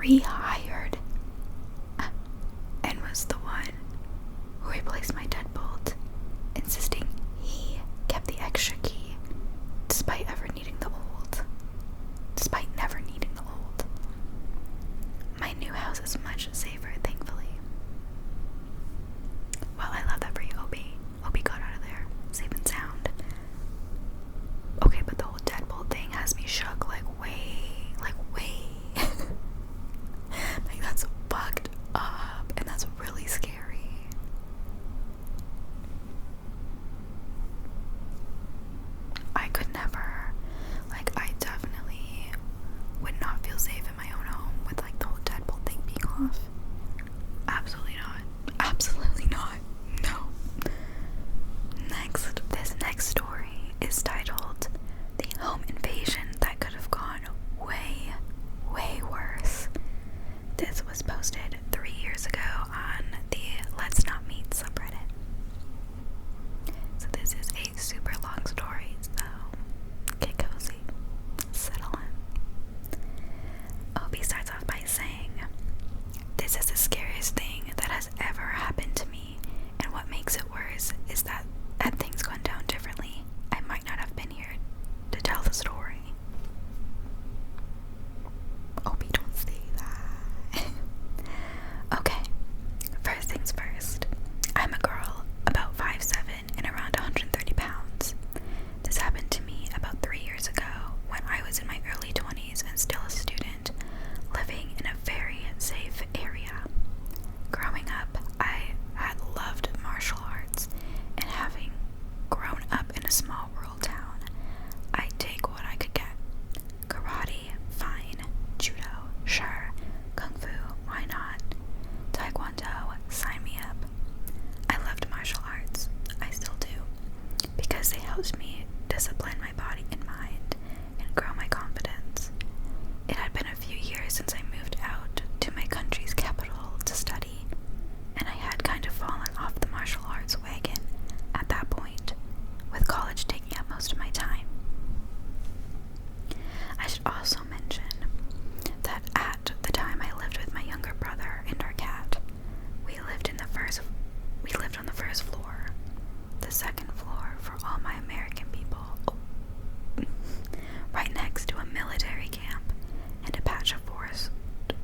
rehired and was the one who replaced my deadbolt, insisting he kept the extra key despite never needing the old. My new house is much safer, thankfully. Well, I love that for you, Obi. Obi got out of there safe and sound. Okay, but the whole deadbolt thing has me shook like way like that's fucked up, and that's really scary. I could never, like, I definitely would not feel safe in my own home with like the whole deadbolt thing being off. Absolutely not. No. This next story is titled "The Home Invasion That Could Have Gone Way Worse." This was posted 3 years ago on the Let's Not Meet subreddit. So this is a super long story, so get cozy, settle in. Obi starts off by saying, "This is the scariest thing that has ever happened to me, and what makes it worse is that had things gone down differently, I might not have been here to tell the story." Obi, don't say that. Okay, first things first. I'm a girl about 5'7" and around 130 pounds. This happened to me about 3 years ago when I was in my early 20s and still a student, living in a very safe area. Growing up, I had loved martial arts, and having grown up in a small rural town, I'd take what I could get. Karate, fine. Judo, sure. Kung Fu, why not? Taekwondo, sign me up. I loved martial arts. I still do, because they helped me discipline my body and mind and grow my confidence. It had been a few years since I moved out to my country's capital to study, and I had kind of fallen off the martial arts wagon at that point, with college taking up most of my time. I should also mention that at the time I lived with my younger brother and our cat. We lived on the first floor, the second floor for all my American people, right next to a military camp and a patch of forest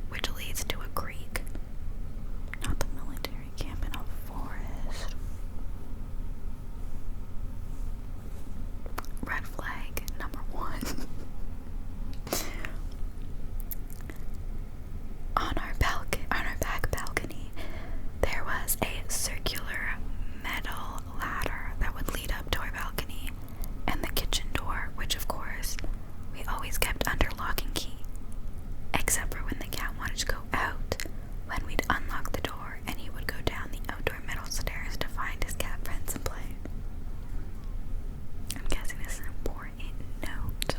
which leads to a creek. Not the military camp in a forest. Red flag number 1. On our back balcony, there was a circular metal ladder that would lead up to our balcony and the kitchen door, which of course we always kept under lock and key, except for when the cat wanted to go out, when we'd unlock the door and he would go down the outdoor metal stairs to find his cat friends and play. I'm guessing this is an important note.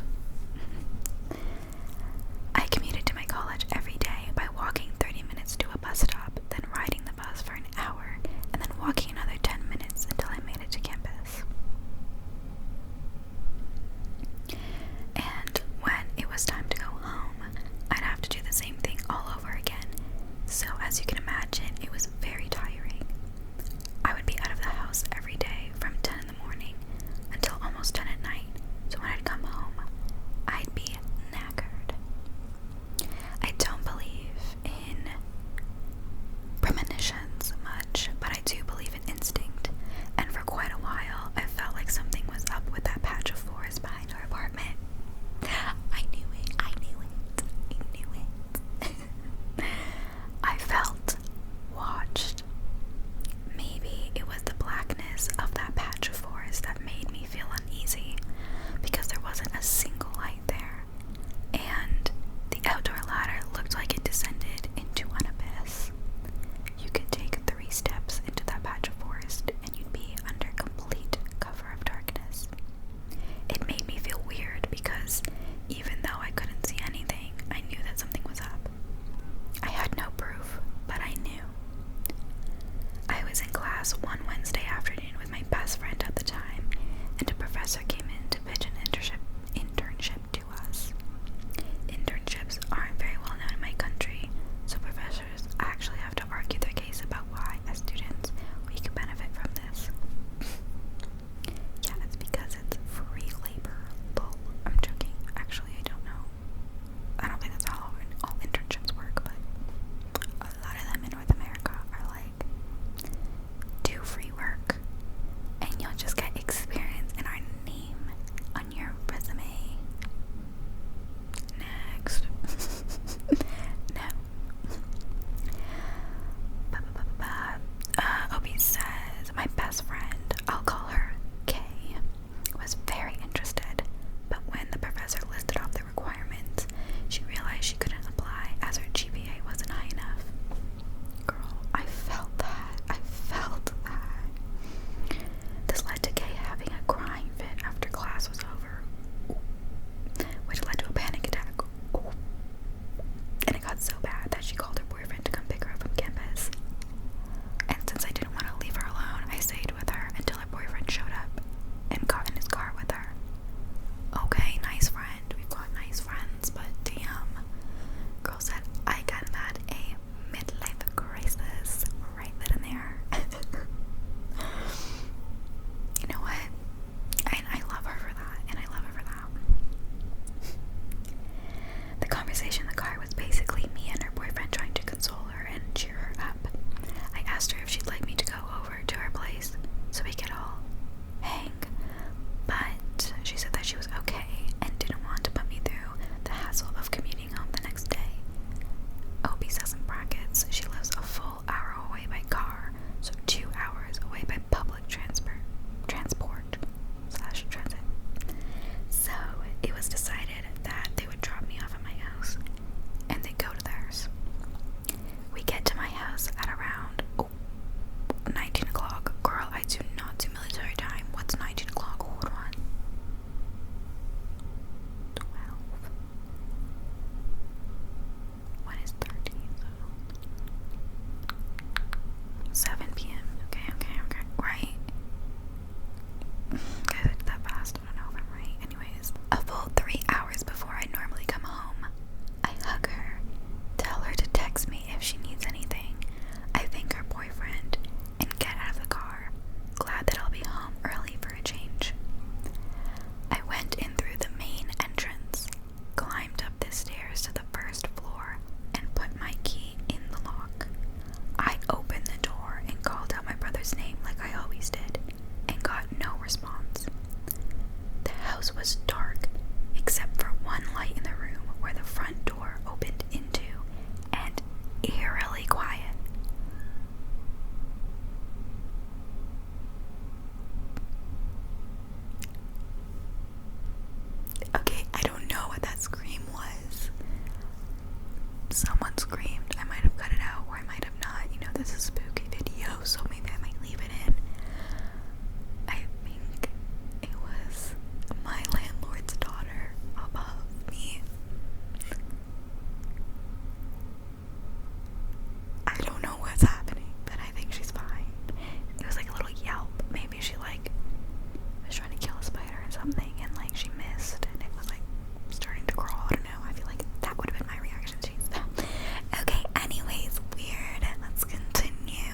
I commuted to my college every day by walking 30 minutes to a bus stop, then riding the bus for an hour, and then walking another 10 minutes until I made it to campus. And when it was time to go home, I'd have to do the same someone screamed. I might have cut it out, or I might have not. You know, this is a spooky video, so maybe I might leave it in. I think it was my landlord's daughter above me. I don't know what's happening, but I think she's fine. It was like a little yelp. Maybe she like was trying to kill a spider or something, and like she missed, and it was like starting to crawl. I don't know. I feel like that would have been my reaction to that. Okay, anyways, weird. Let's continue.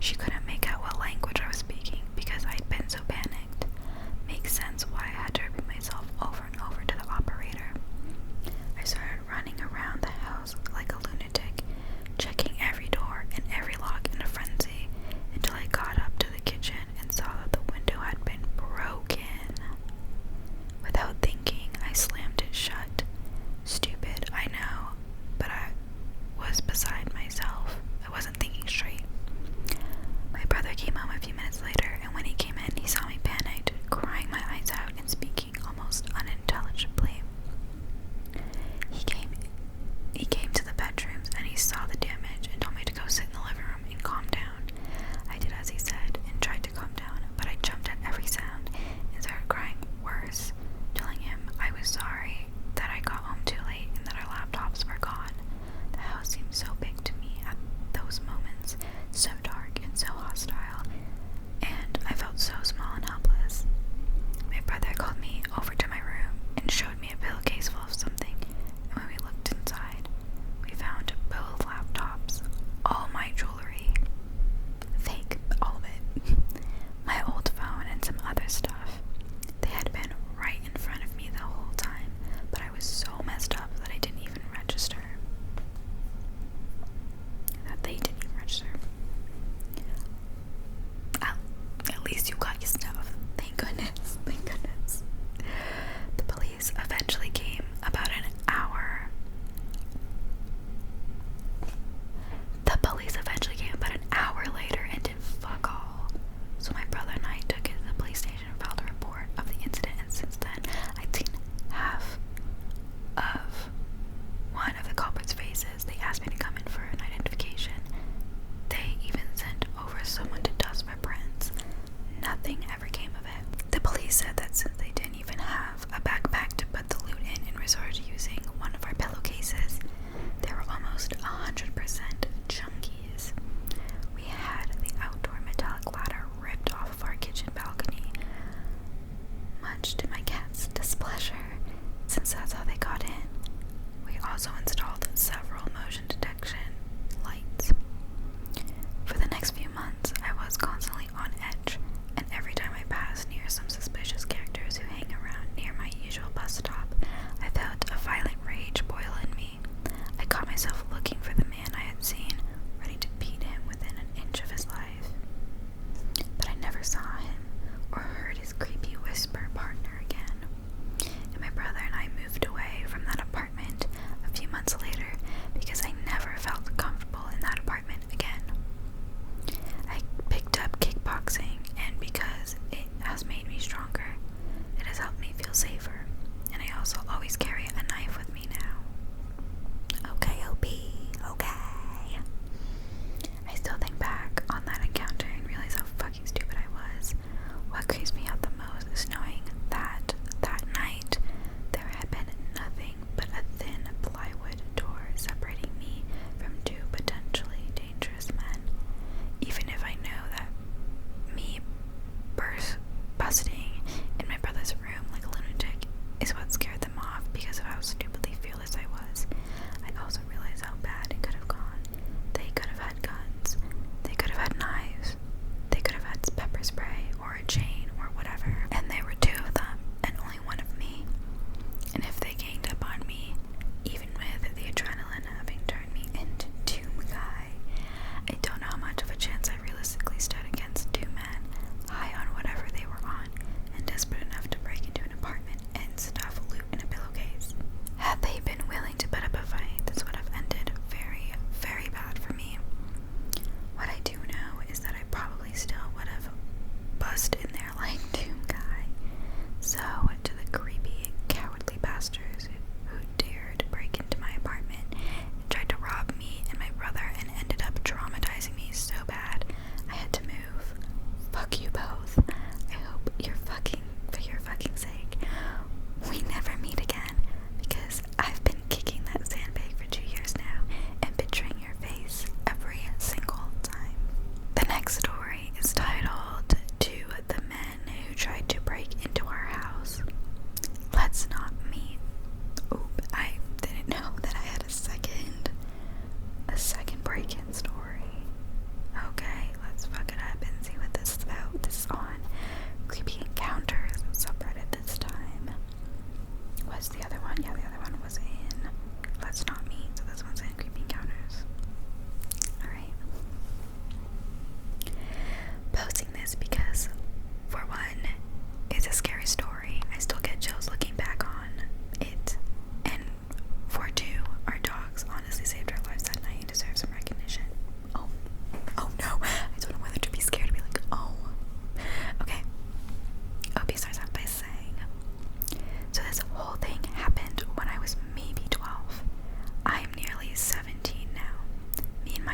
She couldn't make out what language I was speaking because I'd been so panicked. Makes sense why I had to repeat myself over and over to the operator. I started running around the house like a lunatic, checking every door and every lock in a frenzy until I got up to the kitchen and saw that the window had been broken. Without thinking, I slammed it shut. Stupid, I know, but I was beside myself. I wasn't thinking straight.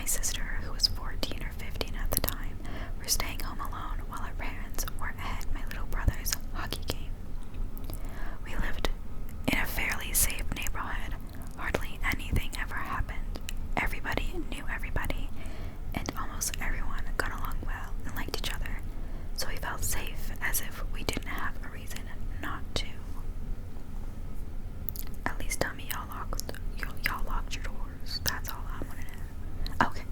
my sister, who was 14 or 15 at the time, were staying home alone while our parents were at my little brother's hockey game. We lived in a fairly safe neighborhood. Hardly anything ever happened. Everybody knew everybody, and almost everyone got along well and liked each other, so we felt safe as if we didn't have a reason not to. At least tell me y'all locked your doors. That's all I want to know. Okay.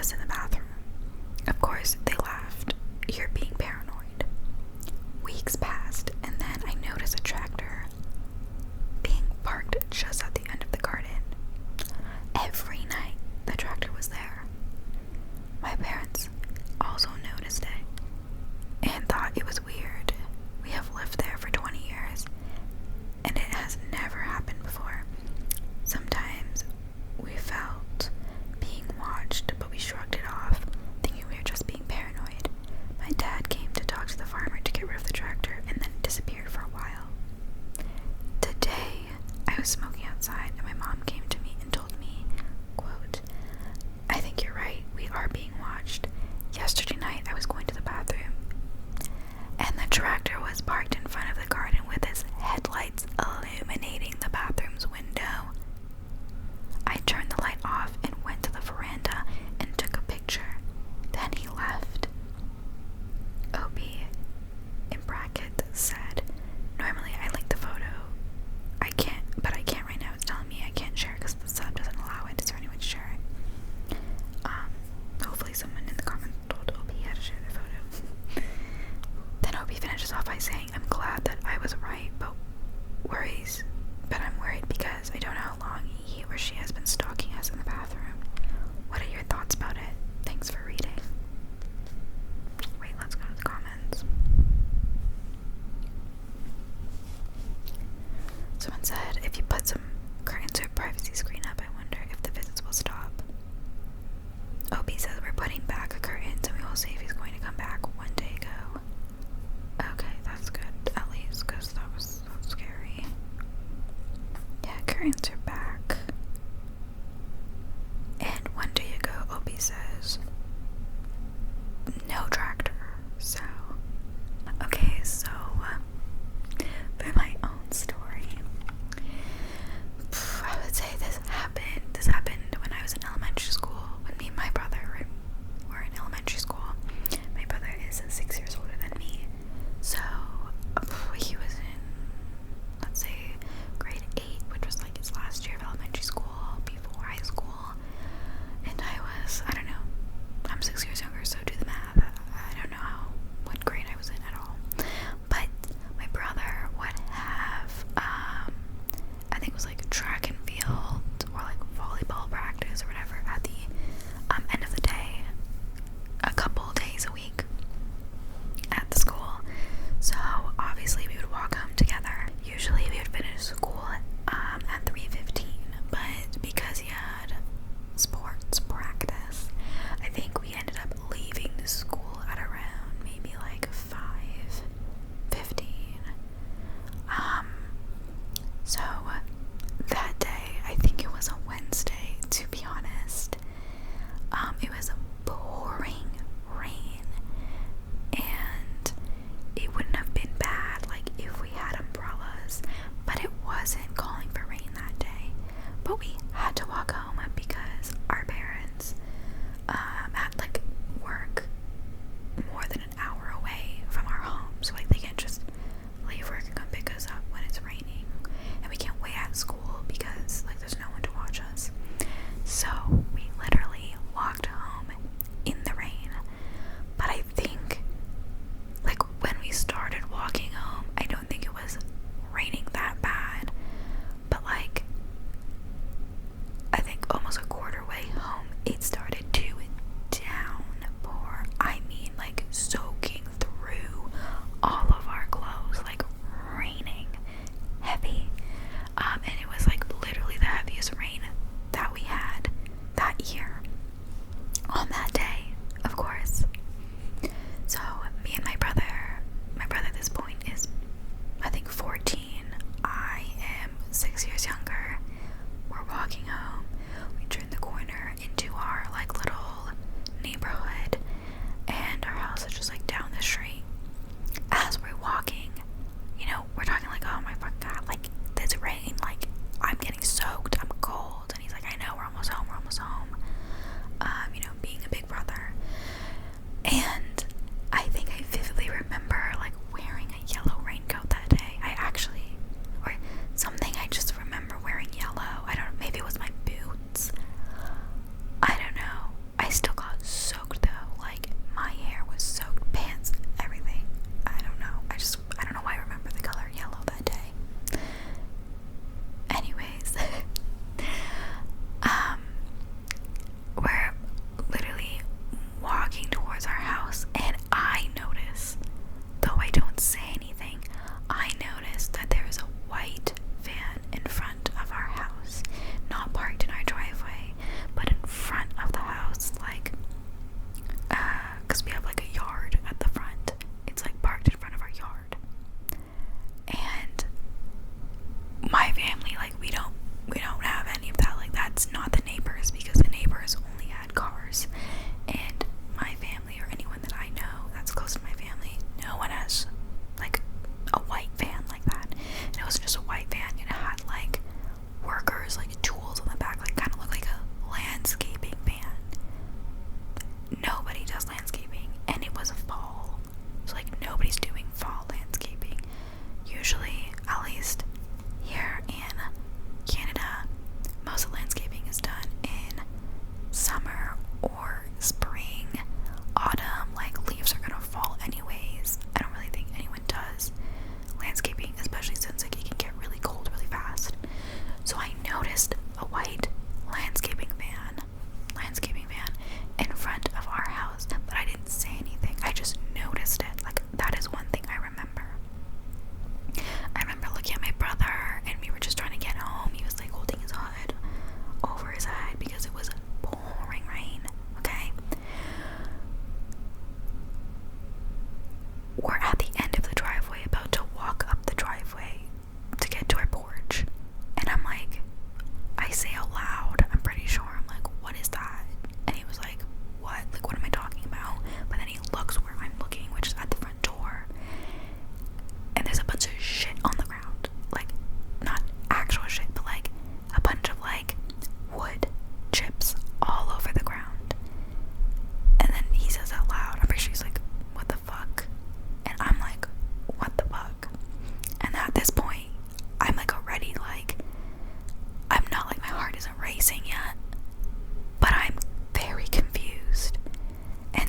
us in the bathroom. Of course, they laughed. You're being paranoid. Weeks passed, and then I noticed a tractor being parked just at the end of the garden. Every night, the tractor was there. My parents also noticed it and thought it was weird. We have lived there for 20 years, and it has never happened before. Sometimes we felt being watched, but we shrugged it off, thinking we were just being paranoid. My dad came to talk to the farmer to get rid of the tractor and then disappeared for a while. Today, I was smoking outside and my mom came to me and told me, quote, "I think you're right, we are being watched. Yesterday night I was going to the bathroom and the tractor was parked in front of the garden with its headlights illuminating the bathroom's window. I turned the light off and went to the veranda and took a picture. Then he left." Opie, in brackets, said, "Normally I link the photo. I can't right now. It's telling me I can't share because the sub doesn't allow it. Is there any way to share it?" Hopefully someone in the comments told Opie how to share their photo. Then Opie finishes off by saying, "I'm glad that I was right, but I'm worried because I don't know how long he or she has been stalking us in the bathroom. What are your thoughts about it? Thanks for reading." Wait, let's go to the comments. Someone said, "If you put some curtains or privacy screen up, I wonder if the visits will stop." Opie says, "We're putting back a curtain, so we will see if he's going to come back one day ago." Okay, that's good, at least, because that was scary. Yeah, curtains are back. And one day ago, Opie says, "No tractor." So, okay, so, for my own story, I would say this happened when I was in elementary school, when me and my brother were in elementary school. My brother is 6 years older than me, so he was in, let's say, grade 8, which was like his last year of elementary school before high school, and I don't know, I'm 6 years younger, so do the math. I don't know what grade I was in at all, but my brother would have, I think it was like track and field or like volleyball practice or whatever at the end of the day, a couple days a week at the school. So obviously we would walk home together. Usually we would finish school at 3:15, but because he had sports practice, I think we ended up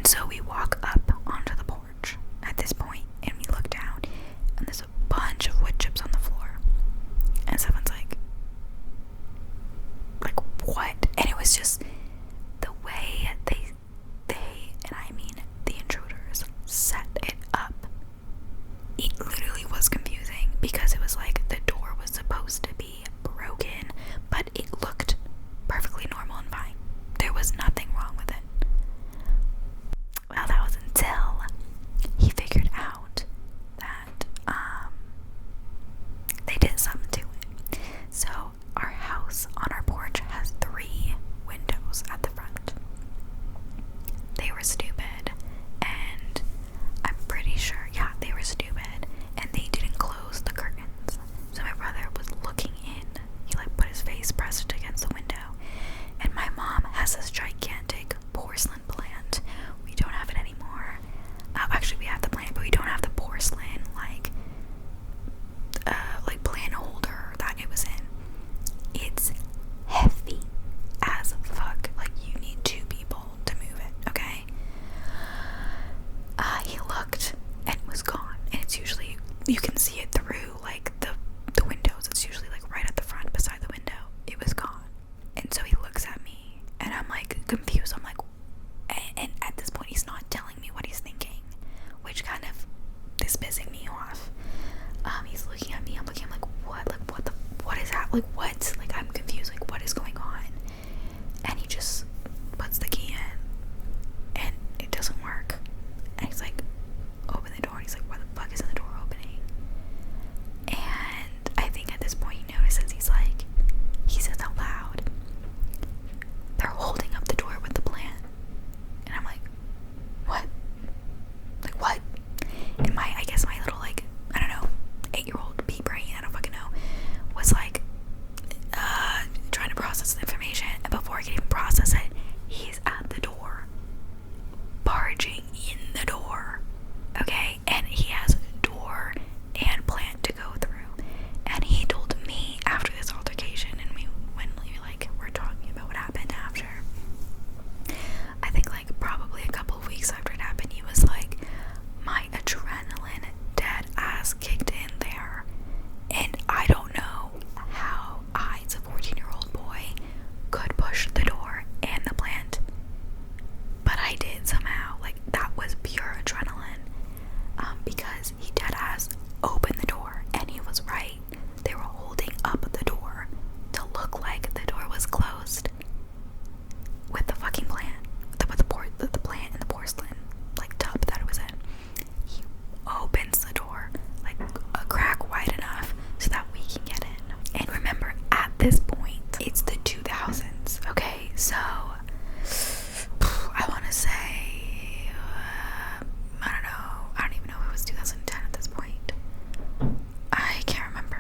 And so we walk up onto the porch at this point, and we look down, and there's a bunch of wood chips on the floor. And someone's like, what? And it was just the way they, and I mean the intruders, set it up. It literally was confusing because it was like the door was supposed to be broken, but it looked perfectly normal and fine. There was nothing wrong with it. Well, that was until he figured out that they did something to it. So our house on our porch has 3 windows at the front. They were stupid, and I'm pretty sure, yeah, they were stupid, and they didn't close the curtains. So my brother was looking in. He put his face pressed against the window, and my mom has this gigantic porcelain plant. We don't have it anymore. Actually, we have the plant, but we don't have the porcelain plant holder that it was in. It's heavy as fuck. You need 2 people to move it, okay? He looked, and it was gone. And it's usually, you can see it through the windows. It's usually right at the front beside the window. It was gone. And so he looks at me, and I'm confused. I'm and at this point he's not telling me what he's thinking, which kind of is pissing me off. He's looking at me, I'm looking, I'm what is that? What? I'm confused, what is going on? And he just puts the key in, and it doesn't work. And he's open the door, and he's why the fuck isn't the door opening? And I think at this point he notices, he says out loud, they're holding up the door with the plant. And I'm what? What? And I guess my little, I don't know, 8-year-old pea brain, I don't fucking know, was trying to process the information. And before I could even process it, he's at the door, barging in the door, okay? And he has door and plant to go through. And he told me after this altercation, and when we're talking about what happened after, I think probably a couple of weeks after it happened, he was my adrenaline dead ass kicked in there, and I don't know how I, as a 14-year-old boy, could push the door and the plant, but I did somehow. That was pure adrenaline, because he dead ass opened the door, and he was right. They were holding up the door to look like the door was closed with the fucking plant, with the plant and the porcelain tub that it was in. He opens the door a crack wide enough so that we can get in. And remember, at this point, it's the 2000s, okay? So I want to say I don't know, I don't even know if it was 2010 at this point. I can't remember.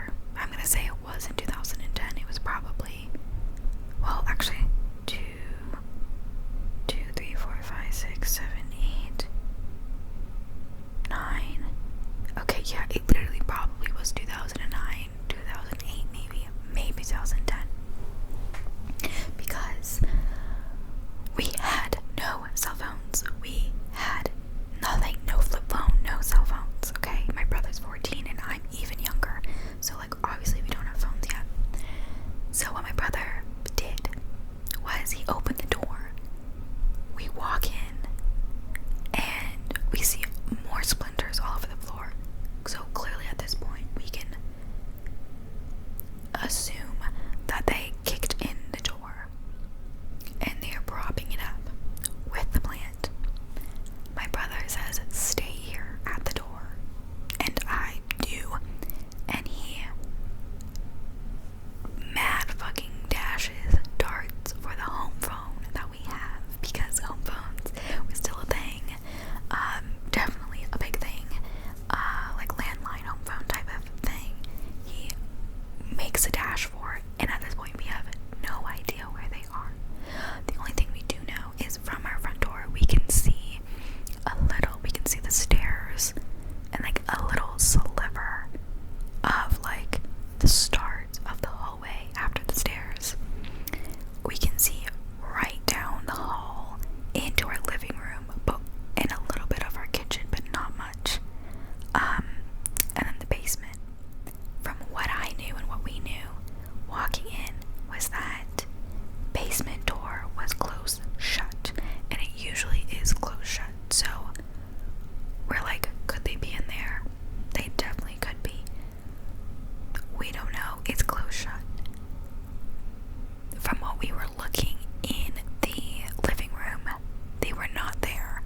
not there.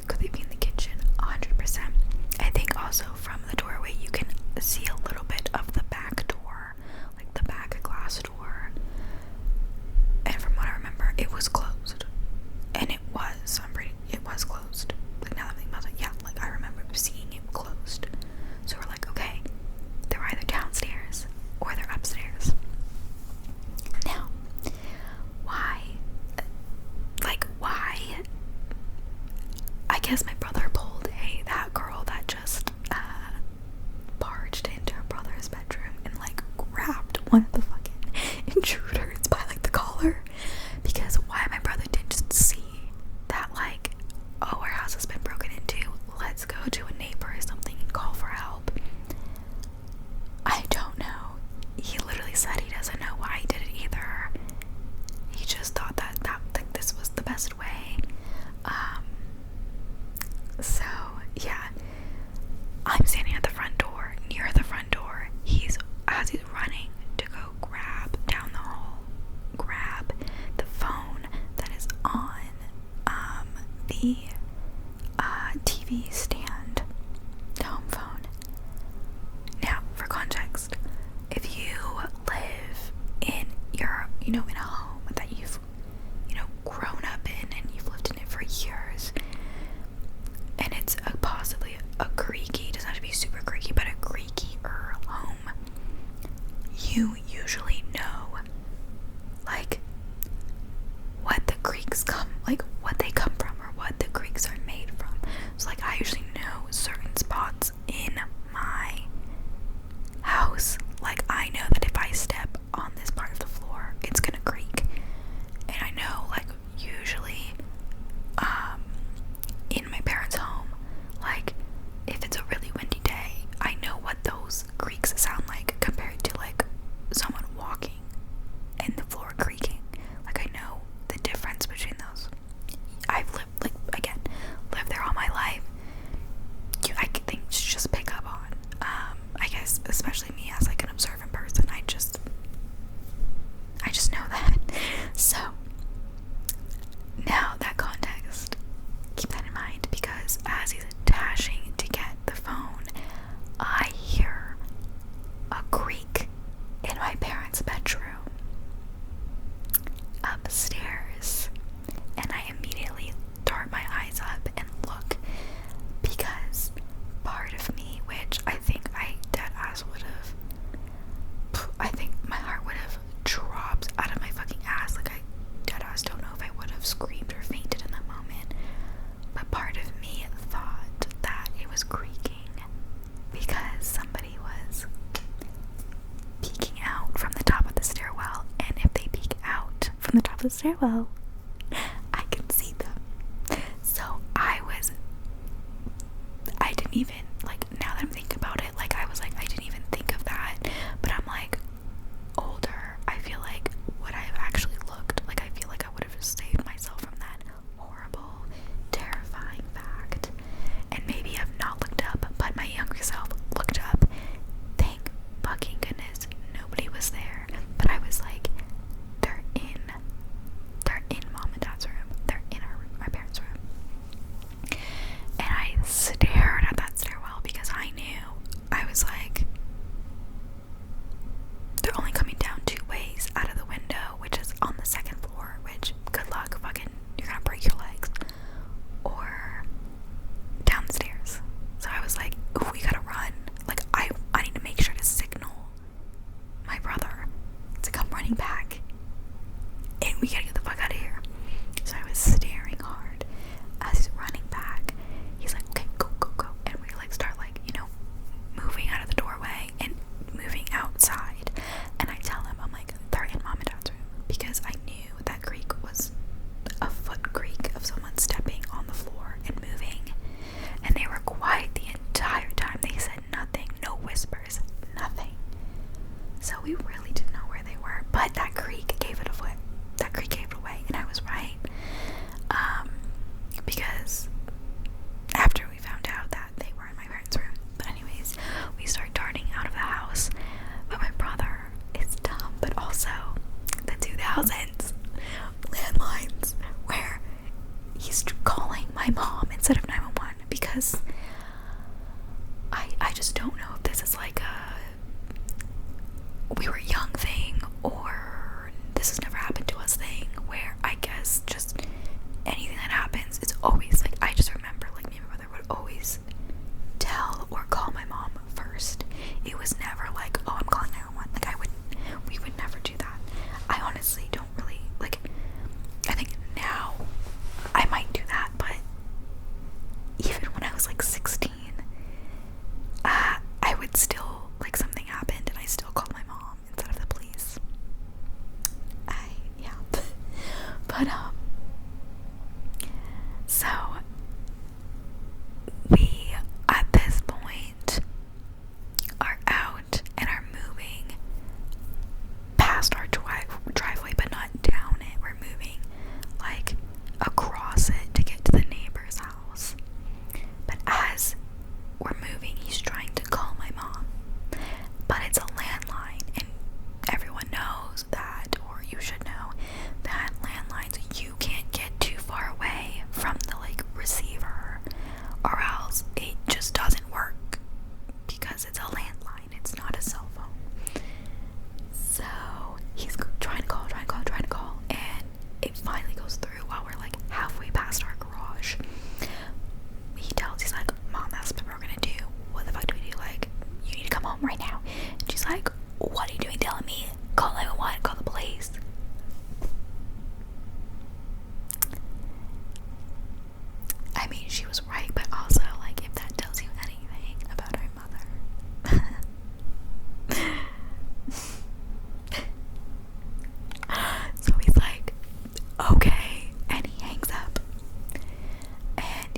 Could they be in the kitchen? 100%. I think also from the doorway you can see a little bit of the back door, like the back glass door. And from what I remember, it was closed. And it was closed. Like, now that I'm thinking about it, yeah, like I remember seeing it closed. So we're like, okay, they're either downstairs or they're upstairs. Now, why? I guess my brother pulled that girl that just barged into her brother's bedroom and like grabbed one of the fucking intruders by like the collar. Because why my brother didn't just see that, like, oh, our house has been broken into, let's go to a neighbor or something and call for help. I don't know. He literally said he doesn't know why he did it either. He just thought that this was the best way. So yeah, I'm standing at the front door, near the front door. As he's running to go grab down the hall, grab the phone that is on the TV stand, the home phone. Now, for context, if you live in in a home that you've, grown up in and you've lived in it for years, and it's possibly a creaky, it doesn't have to be super creaky, but a creakier home, you usually know, like, what the creaks what they come from, or what the creaks are made from. So, like, I usually know certain spots in my house. Like, I know that if I step on this part of the floor, it's gonna creak. And I know, like, usually, in my parents' home, like, if it's a really windy day, I know what those creaks sound like compared to, like, someone walking and the floor creaking. Like, I know the difference between those. I've lived there all my life. I could things just pick up on. I guess, especially me as, like, an observant person, I just know that. So, now that context, keep that in mind, because as he's dashing to get the phone, I hear a creak in my parents' bedroom upstairs, and I immediately dart my eyes up and look, because part of me, which I think I deadass I think my heart would have dropped out of my fucking ass. Like, I deadass don't know if I would have screamed or fainted in that moment, but part of me thought that it was creaking because somebody was peeking out from the top of the stairwell, and if they peek out from the top of the stairwell, I can see them. So I didn't even, like, now that I'm thinking about it, like, I was like, I didn't even think of that, but I'm like, older, I feel like would I have actually looked, like, I feel like I would have just saved myself from that horrible, terrifying fact, and maybe have not looked up, but my younger self looked up. Thank fucking goodness nobody was there, but I was like, they're in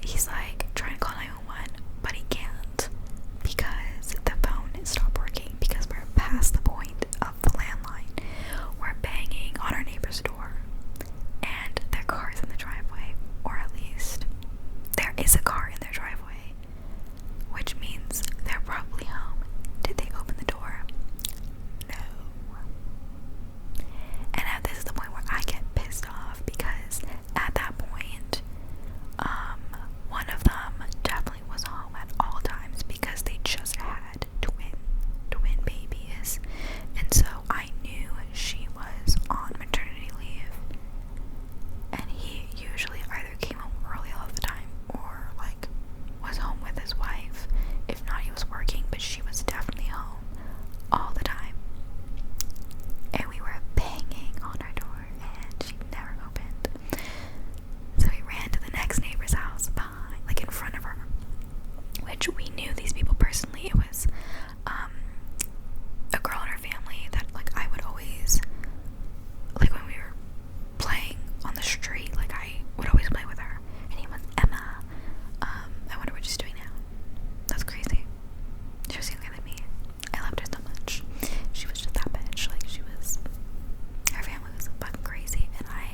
he's like trying to call 911, but he can't because the phone stopped working because we're past the point of the landline. We're banging on our neighbor's door and their car is in the driveway, or at least there is a car in their driveway, which means they're probably home. Did they open the door? No. And this is the point where I get pissed off because at that point, one of them definitely was home at all times because they just had twin babies, and so I knew she was on maternity leave, and he usually either came home early all the time or like was home with his wife. If not, he was working, but she was definitely home all the time. And we were banging on her door and she never opened. So we ran to the next neighbor's house behind, like in front of her, which we knew these people personally. It was a girl in her family that like I would always, like when we were playing on the street, like I would always play with her. Her name was Emma. I wonder what she's doing now. That's crazy. She was younger than me. I loved her so much. She was just that bitch. Like her family was fucking crazy, and I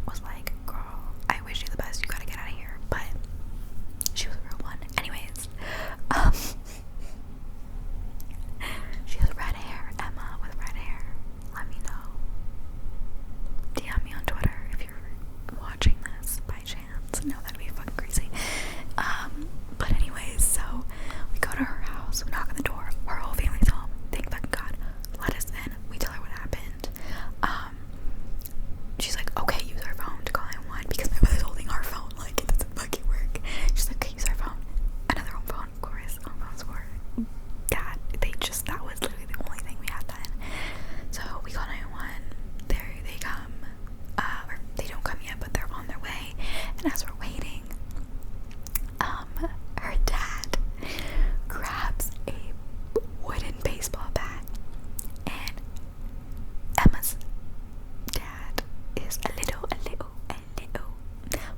was like, girl, I wish you the best. You gotta get out of here. But she was a real one. Anyways, she has red hair. Emma with red hair. Let me know. DM me on Twitter if you're watching this by chance. No, that'd be fucking crazy. But anyways, so we go to her house, we knock on the door, her whole family's home. Thank fucking God. Let us in. We tell her what happened. She's like, okay, use our phone to call 911 because my mother's holding our phone. Like, it doesn't fucking work. She's like, okay, use our phone. Another home phone, of course. Home phones were that was literally the only thing we had then. So we call 911. They come, or they don't come yet, but they're on their way. And as we're waiting, her dad grabs a wooden baseball bat, and Emma's dad is a little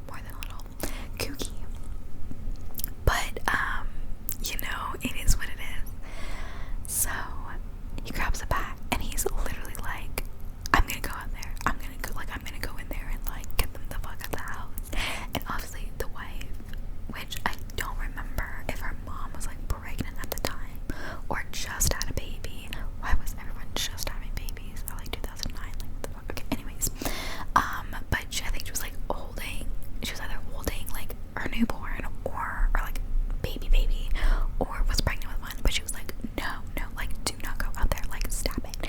more than a little kooky, but it is what it is. So he grabs a bat and he's literally like, I'm gonna go in there and like get them the fuck out of the house. And obviously the wife, which I don't remember if her mom was like pregnant at the time or just had a baby. Why was everyone just having babies at like 2009? Like what the fuck? Okay, anyways, but I think she was either holding like her newborn or like baby or was pregnant with one, but she was like, no, like do not go out there, like stop it.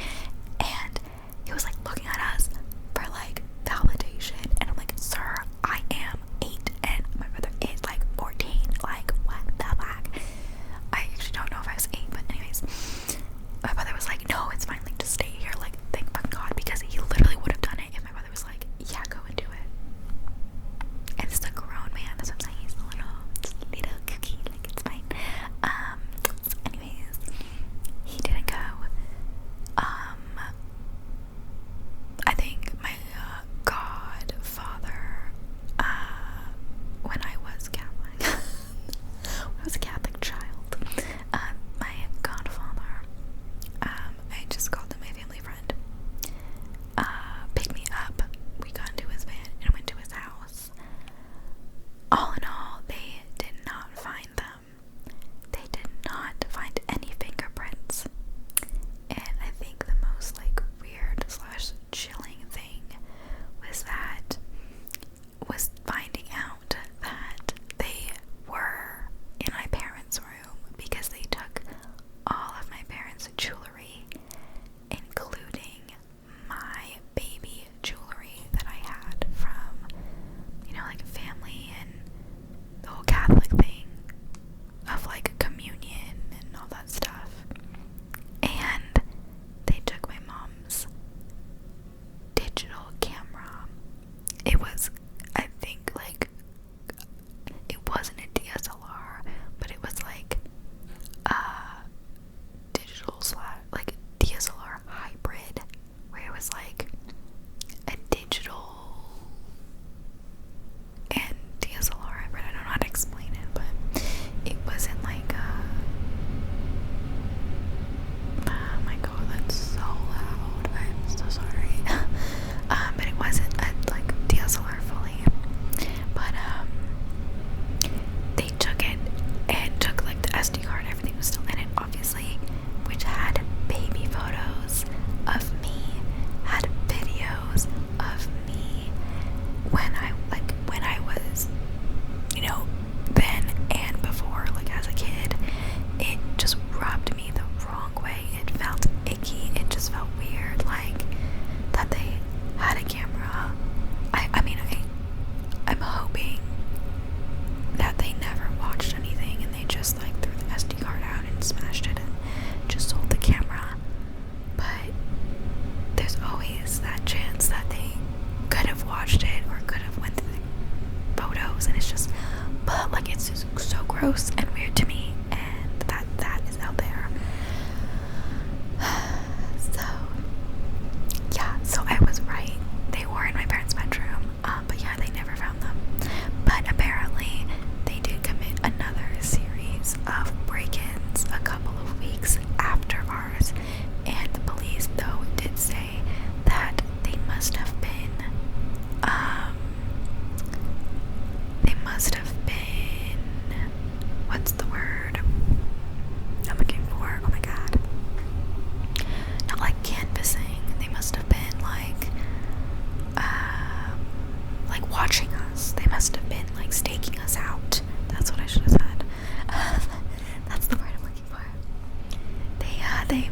And he was like looking at us for like validation, and I'm like, sir, I am 8 and my brother is like 14, like what the fuck? I actually don't know if I was 8, but anyways, my brother was like, no, it's fine, like just stay here, like thank fucking God, because he literally would have done it if my brother was like, yeah, go and do it. And this is a grown man, that's what I'm saying, he's a little kooky, like it's fine. So anyways, he didn't go. I think my godfather, when I was Catholic, when I was a Catholic child, my godfather, I just called him my family friend, picked me up. We got into his van and went to his house. All in all, they did not find them. They did not find any fingerprints. And I think the most like weird / chilling thing was finding out that they were in my parents' room because they took all of my parents' jewelry, including my baby jewelry that I had from, like family and the whole Catholic thing of like communion and all that stuff. And they took my mom's digital camera. It was, I think, like, it wasn't a DSLR, but it was like digital / like DSLR hybrid, where it was like a digital and DSLR hybrid. I don't know how to explain gross and weird to me, and that is out there. So yeah, so I was right. They were in my parents' bedroom, but yeah, they never found them. But apparently, they did commit another series of break-ins a couple of weeks after ours, and the police, though, did say that they must have been, what's the word I'm looking for? Oh my god. Not like canvassing. They must have been like watching us. They must have been like staking us out. That's what I should have said. That's the word I'm looking for. They